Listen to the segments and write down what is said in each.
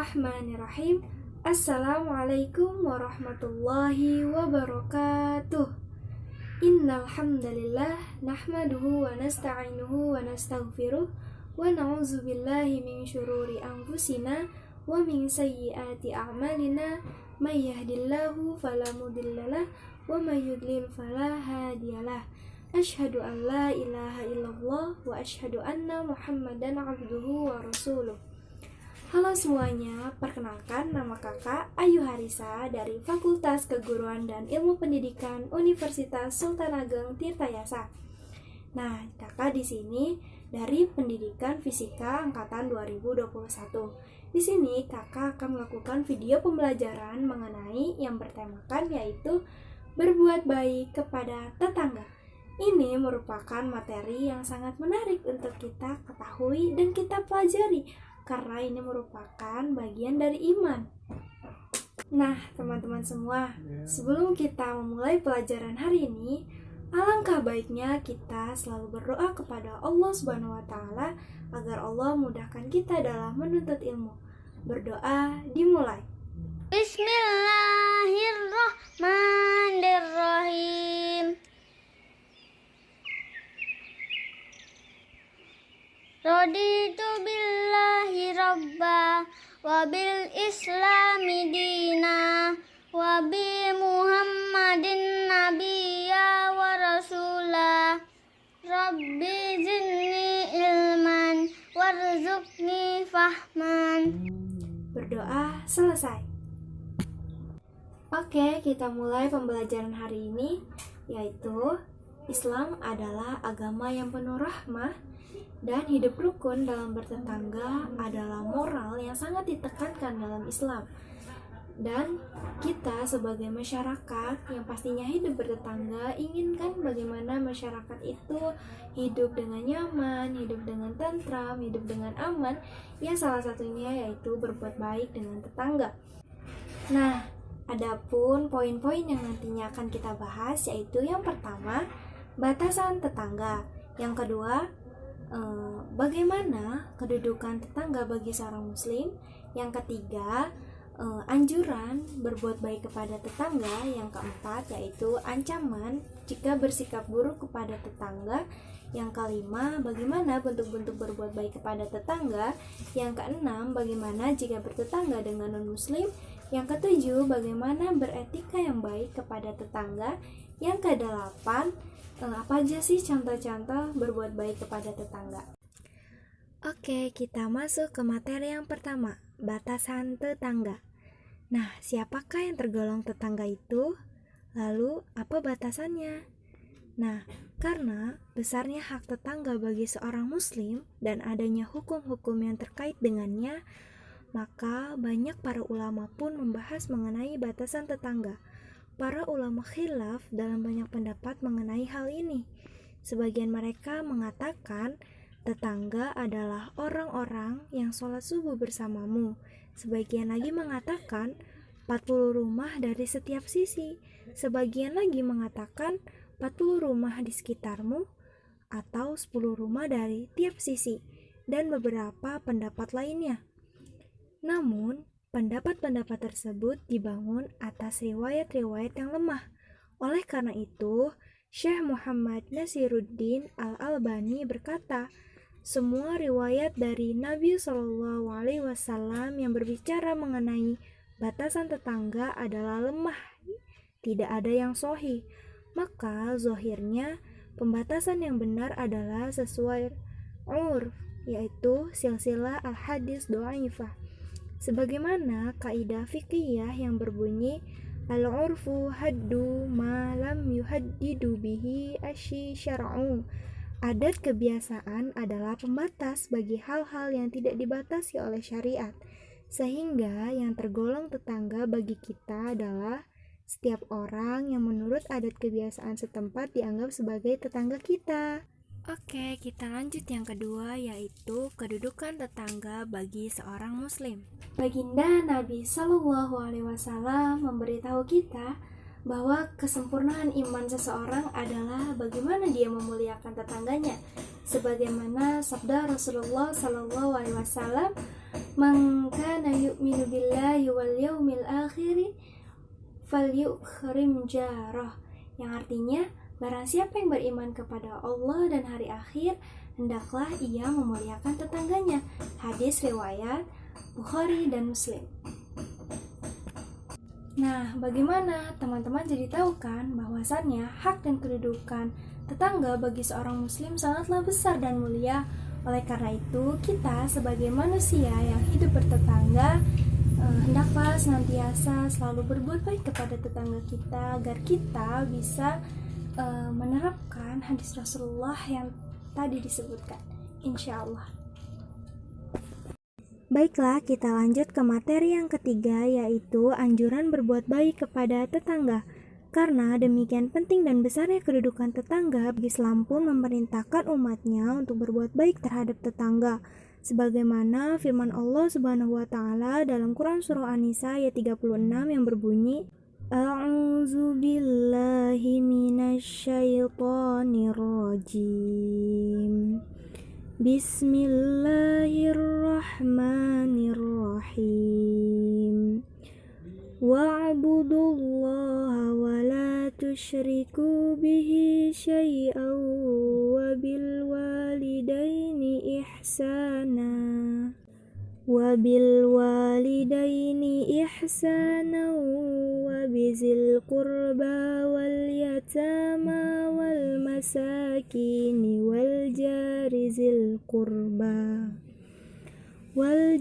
Bismillahirrahmanirrahim. Assalamualaikum warahmatullahi wabarakatuh. Innal hamdalillah nahmaduhu wa nasta'inuhu wa nastaghfiruh wa na'udzu billahi min syururi anfusina wa min sayyiati a'malina may yahdihillahu fala mudhillalah wa may yudlil fala hadiyalah. Asyhadu an la ilaha illallah wa asyhadu anna Muhammadan abduhu wa rasuluh. Halo semuanya, perkenalkan nama kakak Ayu Harisa dari Fakultas Keguruan dan Ilmu Pendidikan Universitas Sultan Ageng Tirtayasa. Nah, kakak di sini dari Pendidikan Fisika angkatan 2021. Di sini kakak akan melakukan video pembelajaran mengenai yang bertemakan yaitu berbuat baik kepada tetangga. Ini merupakan materi yang sangat menarik untuk kita ketahui dan kita pelajari karena ini merupakan bagian dari iman. Nah, teman-teman semua, sebelum kita memulai pelajaran hari ini, alangkah baiknya kita selalu berdoa kepada Allah Subhanahu wa taala agar Allah mudahkan kita dalam menuntut ilmu. Berdoa dimulai. Bismillahirrahmanirrahim. Raditu billahi rabba wa bil islami dina wa bi muhammadin nabiyya wa rasula. Rabbi zidni ilman warzuqni fahman. Berdoa selesai. Oke, kita mulai pembelajaran hari ini, yaitu Islam adalah agama yang penuh rahmah dan hidup rukun dalam bertetangga adalah moral yang sangat ditekankan dalam Islam. Dan kita sebagai masyarakat yang pastinya hidup bertetangga inginkan bagaimana masyarakat itu hidup dengan nyaman, hidup dengan tentram, hidup dengan aman. Ya, salah satunya yaitu berbuat baik dengan tetangga. Nah, adapun poin-poin yang nantinya akan kita bahas yaitu yang pertama, batasan tetangga. Yang kedua, bagaimana kedudukan tetangga bagi seorang muslim. Yang ketiga, anjuran berbuat baik kepada tetangga. Yang keempat, yaitu ancaman jika bersikap buruk kepada tetangga. Yang kelima, bagaimana bentuk-bentuk berbuat baik kepada tetangga. Yang keenam, bagaimana jika bertetangga dengan non-muslim. Yang ketujuh, bagaimana beretika yang baik kepada tetangga. Yang kedelapan, apa aja sih contoh-contoh berbuat baik kepada tetangga? Oke, kita masuk ke materi yang pertama, batasan tetangga. Nah, siapakah yang tergolong tetangga itu? Lalu, apa batasannya? Nah, karena besarnya hak tetangga bagi seorang muslim dan adanya hukum-hukum yang terkait dengannya, maka banyak para ulama pun membahas mengenai batasan tetangga. Para ulama khilaf dalam banyak pendapat mengenai hal ini. Sebagian mereka mengatakan tetangga adalah orang-orang yang sholat subuh bersamamu. Sebagian lagi mengatakan 40 rumah dari setiap sisi. Sebagian lagi mengatakan 40 rumah di sekitarmu atau 10 rumah dari tiap sisi. Dan beberapa pendapat lainnya. Namun, pendapat-pendapat tersebut dibangun atas riwayat-riwayat yang lemah. Oleh karena itu, Syekh Muhammad Nasiruddin Al-Albani berkata, semua riwayat dari Nabi SAW yang berbicara mengenai batasan tetangga adalah lemah, tidak ada yang sahih. Maka zahirnya pembatasan yang benar adalah sesuai urf, yaitu silsilah al-hadis dhaifah. Sebagaimana kaidah fikih yang berbunyi al-urfu haddu ma lam yuhaddidu bihi asy syar'u. Adat kebiasaan adalah pembatas bagi hal-hal yang tidak dibatasi oleh syariat. Sehingga yang tergolong tetangga bagi kita adalah setiap orang yang menurut adat kebiasaan setempat dianggap sebagai tetangga kita. Oke, kita lanjut yang kedua, yaitu kedudukan tetangga bagi seorang muslim. Baginda Nabi Shallallahu Alaihi Wasallam memberitahu kita bahwa kesempurnaan iman seseorang adalah bagaimana dia memuliakan tetangganya. Sebagaimana sabda Rasulullah Shallallahu Alaihi Wasallam, Man kana yu'minu billahi wal yaumil akhir falyukrim jarah, yang artinya barang siapa yang beriman kepada Allah dan hari akhir, hendaklah ia memuliakan tetangganya. Hadis riwayat Bukhari dan Muslim. Nah, bagaimana teman-teman jadi tahu kan bahwasannya hak dan kedudukan tetangga bagi seorang muslim sangatlah besar dan mulia. Oleh karena itu, kita sebagai manusia yang hidup bertetangga hendaklah senantiasa selalu berbuat baik kepada tetangga kita agar kita bisa menerapkan hadis Rasulullah yang tadi disebutkan, insya Allah. Baiklah, kita lanjut ke materi yang ketiga, yaitu anjuran berbuat baik kepada tetangga. Karena demikian penting dan besarnya kedudukan tetangga, Islam pun memerintahkan umatnya untuk berbuat baik terhadap tetangga. Sebagaimana firman Allah Subhanahu wa taala dalam Quran surah An-Nisa ayat 36 yang berbunyi, A'udzu billahi minasyaitonir rajim. Bismillahirrahmanirrahim. Wa'budullaha wa la tusyriku bihi syai'an wa bil walidaini ihsana wa bizil qurba wal yatama wal masakini wal jari zil qurba wal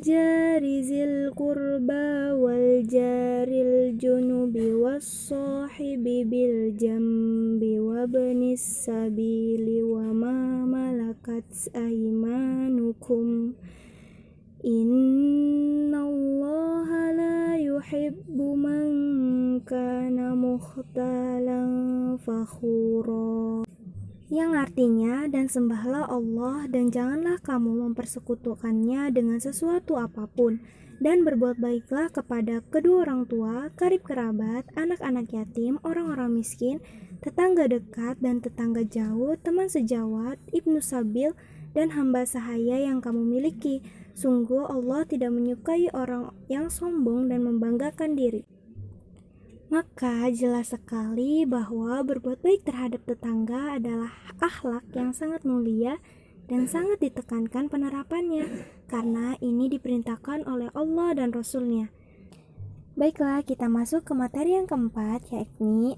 jaril junubi was sahibi bil jambi wabnis sabili wa ma malakat aymanukum innallaha la yuhibbu man kana mukhtalan fakhura, yang artinya, dan sembahlah Allah dan janganlah kamu mempersekutukannya dengan sesuatu apapun, dan berbuat baiklah kepada kedua orang tua, karib kerabat, anak-anak yatim, orang-orang miskin, tetangga dekat dan tetangga jauh, teman sejawat, ibnu sabil, dan hamba sahaya yang kamu miliki. Sungguh Allah tidak menyukai orang yang sombong dan membanggakan diri. Maka jelas sekali bahwa berbuat baik terhadap tetangga adalah akhlak yang sangat mulia dan sangat ditekankan penerapannya, karena ini diperintahkan oleh Allah dan Rasul-Nya. Baiklah, kita masuk ke materi yang keempat, yakni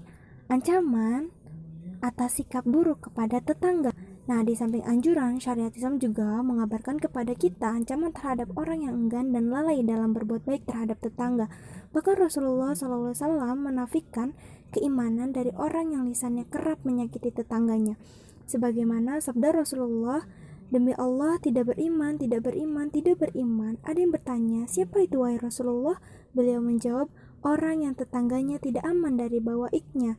ancaman atas sikap buruk kepada tetangga. Nah, di samping anjuran, syariat Islam juga mengabarkan kepada kita ancaman terhadap orang yang enggan dan lalai dalam berbuat baik terhadap tetangga. Bahkan Rasulullah SAW menafikan keimanan dari orang yang lisannya kerap menyakiti tetangganya. Sebagaimana sabda Rasulullah, demi Allah tidak beriman, tidak beriman, tidak beriman. Ada yang bertanya, siapa itu wahai Rasulullah? Beliau menjawab, orang yang tetangganya tidak aman dari bawaiknya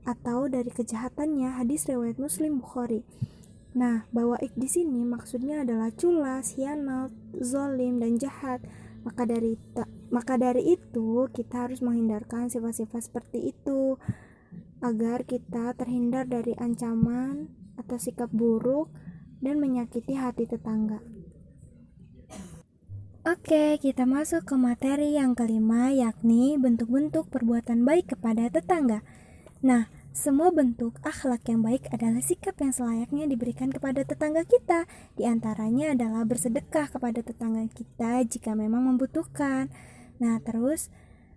atau dari kejahatannya. Hadis riwayat Muslim Bukhari. Nah, bawaik di sini maksudnya adalah culas, hianat, zalim, dan jahat. Maka dari itu kita harus menghindarkan sifat-sifat seperti itu agar kita terhindar dari ancaman atau sikap buruk dan menyakiti hati tetangga. Oke, kita masuk ke materi yang kelima, yakni bentuk-bentuk perbuatan baik kepada tetangga. Nah, semua bentuk akhlak yang baik adalah sikap yang selayaknya diberikan kepada tetangga kita. Di antaranya adalah bersedekah kepada tetangga kita jika memang membutuhkan. Nah, terus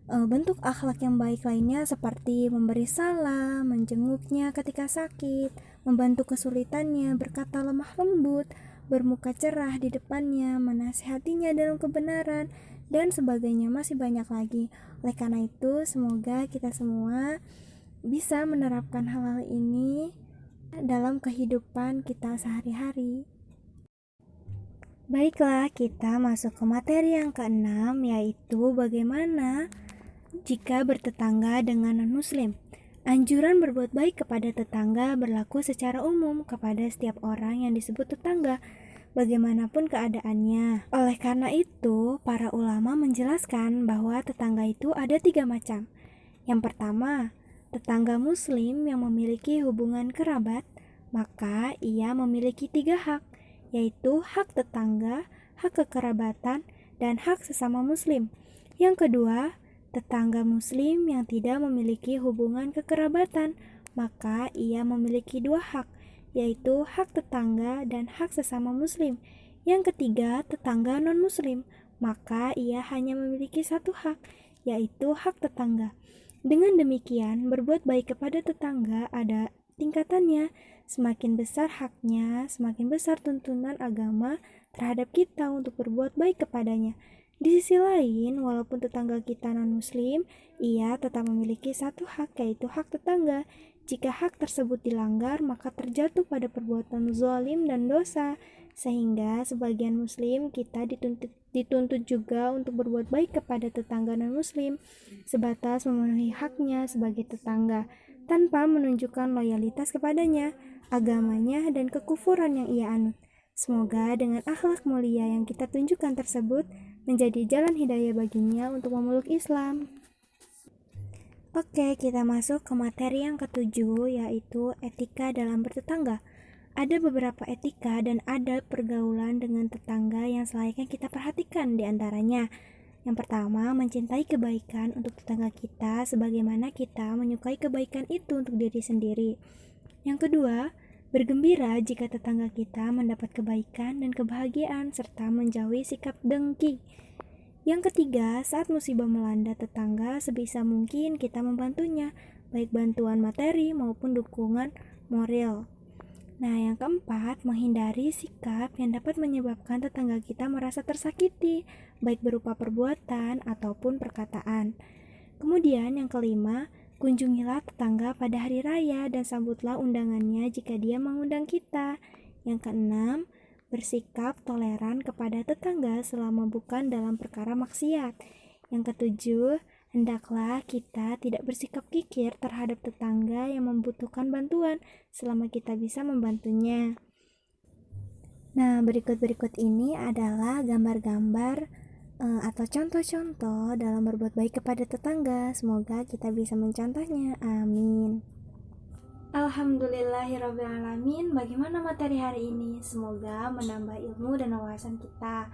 bentuk akhlak yang baik lainnya seperti memberi salam, menjenguknya ketika sakit, membantu kesulitannya, berkata lemah lembut, bermuka cerah di depannya, menasihatinya dalam kebenaran, dan sebagainya. Masih banyak lagi. Oleh karena itu, semoga kita semua bisa menerapkan hal-hal ini dalam kehidupan kita sehari-hari. Baiklah, kita masuk ke materi yang keenam, yaitu bagaimana jika bertetangga dengan non-muslim. Anjuran berbuat baik kepada tetangga berlaku secara umum kepada setiap orang yang disebut tetangga, bagaimanapun keadaannya. Oleh karena itu, para ulama menjelaskan bahwa tetangga itu ada 3 macam. Yang pertama, tetangga muslim yang memiliki hubungan kerabat, maka ia memiliki 3 hak, yaitu hak tetangga, hak kekerabatan, dan hak sesama muslim. Yang kedua, tetangga muslim yang tidak memiliki hubungan kekerabatan, maka ia memiliki dua hak, yaitu hak tetangga dan hak sesama muslim. Yang ketiga, tetangga non-muslim, maka ia hanya memiliki satu hak, yaitu hak tetangga. Dengan demikian, berbuat baik kepada tetangga ada tingkatannya. Semakin besar haknya, semakin besar tuntunan agama terhadap kita untuk berbuat baik kepadanya. Di sisi lain, walaupun tetangga kita non-muslim, ia tetap memiliki satu hak, yaitu hak tetangga. Jika hak tersebut dilanggar, maka terjatuh pada perbuatan zalim dan dosa. Sehingga sebagian muslim kita dituntut juga untuk berbuat baik kepada tetangga non-muslim, sebatas memenuhi haknya sebagai tetangga, tanpa menunjukkan loyalitas kepadanya, agamanya, dan kekufuran yang ia anut. Semoga dengan akhlak mulia yang kita tunjukkan tersebut menjadi jalan hidayah baginya untuk memeluk Islam. Oke, kita masuk ke materi yang ketujuh, yaitu etika dalam bertetangga. Ada beberapa etika dan adab pergaulan dengan tetangga yang selayaknya kita perhatikan. Di antaranya, yang pertama, mencintai kebaikan untuk tetangga kita sebagaimana kita menyukai kebaikan itu untuk diri sendiri. Yang kedua, bergembira jika tetangga kita mendapat kebaikan dan kebahagiaan serta menjauhi sikap dengki. Yang ketiga, saat musibah melanda tetangga, sebisa mungkin kita membantunya, baik bantuan materi maupun dukungan moral. Nah, yang keempat, menghindari sikap yang dapat menyebabkan tetangga kita merasa tersakiti, baik berupa perbuatan ataupun perkataan. Kemudian yang kelima, kunjungilah tetangga pada hari raya dan sambutlah undangannya jika dia mengundang kita. Yang keenam, bersikap toleran kepada tetangga selama bukan dalam perkara maksiat. Yang ketujuh, hendaklah kita tidak bersikap kikir terhadap tetangga yang membutuhkan bantuan selama kita bisa membantunya. Nah, berikut ini adalah gambar-gambar atau contoh-contoh dalam berbuat baik kepada tetangga. Semoga kita bisa mencontohnya. Amin. Alhamdulillahirrabbilalamin. Bagaimana materi hari ini? Semoga menambah ilmu dan wawasan kita.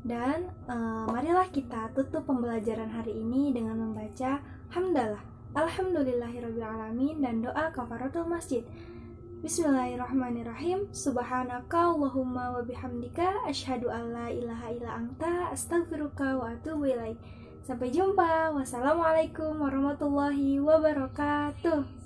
Dan marilah kita tutup pembelajaran hari ini dengan membaca hamdalah, alhamdulillahirrabbilalamin, dan doa kafaratul masjid. Bismillahirrahmanirrahim. Subhanaka Allahumma wa bihamdika asyhadu an la ilaha illa anta astaghfiruka wa atubu ilaik. Sampai jumpa. Wassalamualaikum warahmatullahi wabarakatuh.